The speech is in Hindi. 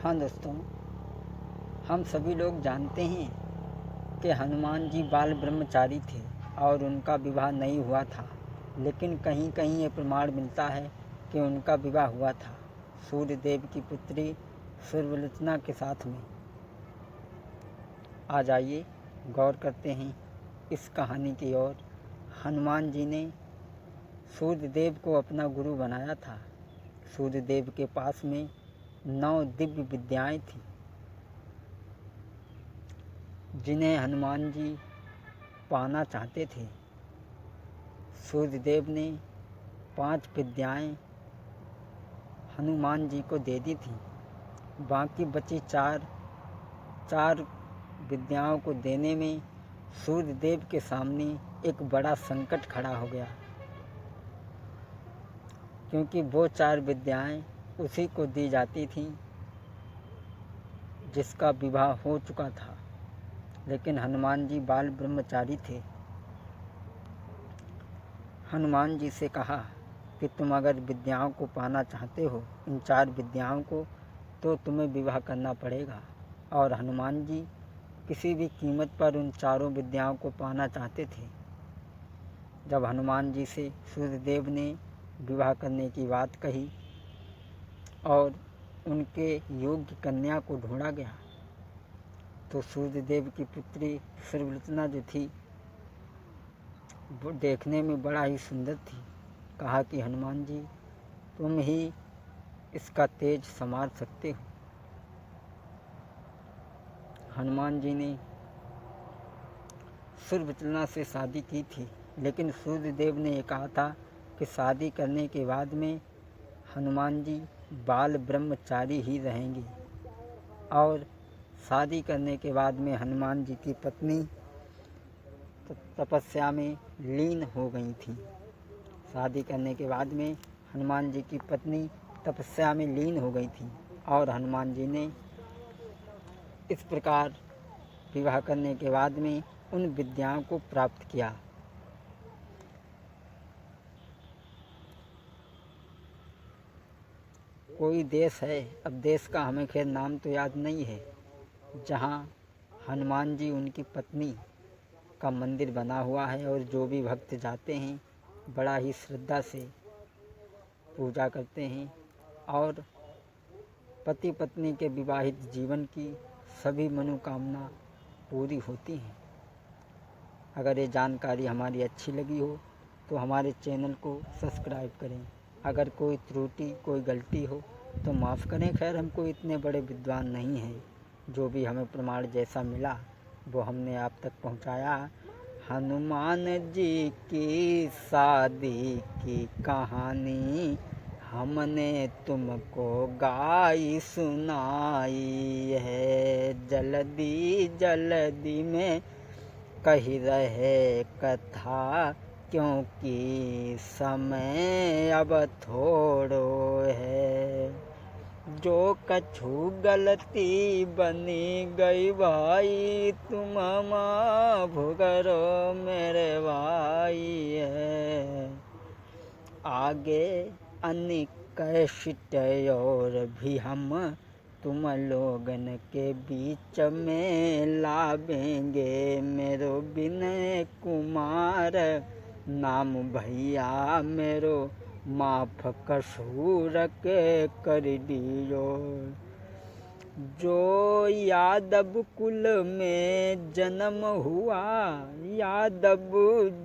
हाँ दोस्तों, हम सभी लोग जानते हैं कि हनुमान जी बाल ब्रह्मचारी थे और उनका विवाह नहीं हुआ था। लेकिन कहीं कहीं ये प्रमाण मिलता है कि उनका विवाह हुआ था सूर्यदेव की पुत्री सूर्यलोचना के साथ में। आ जाइए गौर करते हैं इस कहानी की ओर। हनुमान जी ने सूर्यदेव को अपना गुरु बनाया था। सूर्यदेव के पास में 9 दिव्य विद्याएं थीं, जिन्हें हनुमान जी पाना चाहते थे। सूर्यदेव ने 5 विद्याएं हनुमान जी को दे दी थी। बाकी बची चार विद्याओं को देने में सूर्यदेव के सामने एक बड़ा संकट खड़ा हो गया, क्योंकि वो 4 विद्याएं उसी को दी जाती थीं जिसका विवाह हो चुका था। लेकिन हनुमान जी बाल ब्रह्मचारी थे। हनुमान जी से कहा कि तुम अगर विद्याओं को पाना चाहते हो, इन 4 विद्याओं को, तो तुम्हें विवाह करना पड़ेगा। और हनुमान जी किसी भी कीमत पर उन चारों विद्याओं को पाना चाहते थे। जब हनुमान जी से सूर्यदेव ने विवाह करने की बात कही और उनके योग्य कन्या को ढूंढा गया, तो सूर्यदेव की पुत्री सूर्यलोचना जो थी वो देखने में बड़ा ही सुंदर थी। कहा कि हनुमान जी, तुम ही इसका तेज संवार सकते हो। हनुमान जी ने सूर्यलोचना से शादी की थी, लेकिन सूर्यदेव ने ये कहा था कि शादी करने के बाद में हनुमान जी बाल ब्रह्मचारी ही रहेंगी। और शादी करने के बाद में हनुमान जी की पत्नी तपस्या में लीन हो गई थी। शादी करने के बाद में हनुमान जी की पत्नी तपस्या में लीन हो गई थी और हनुमान जी ने इस प्रकार विवाह करने के बाद में उन विद्याओं को प्राप्त किया। कोई देश है, अब देश का हमें खैर नाम तो याद नहीं है, जहाँ हनुमान जी उनकी पत्नी का मंदिर बना हुआ है और जो भी भक्त जाते हैं बड़ा ही श्रद्धा से पूजा करते हैं और पति पत्नी के विवाहित जीवन की सभी मनोकामना पूरी होती हैं। अगर ये जानकारी हमारी अच्छी लगी हो तो हमारे चैनल को सब्सक्राइब करें। अगर कोई त्रुटि, कोई गलती हो तो माफ़ करें। खैर, हम कोई इतने बड़े विद्वान नहीं हैं। जो भी हमें प्रमाण जैसा मिला वो हमने आप तक पहुंचाया। हनुमान जी की शादी की कहानी हमने तुमको गाई सुनाई है। जल्दी जल्दी में कही रहे कथा, क्योंकि समय अब थोड़ो है। जो कछु गलती बनी गई भाई, तुम माफ़ करो मेरे भाई है। आगे अनेक कैसेट और भी हम तुम लोगन के बीच में लावेंगे। मेरो विनय कुमार नाम भैया मेरो, माफ कसूर के कर दियो। जो यादव कुल में जन्म हुआ, यादव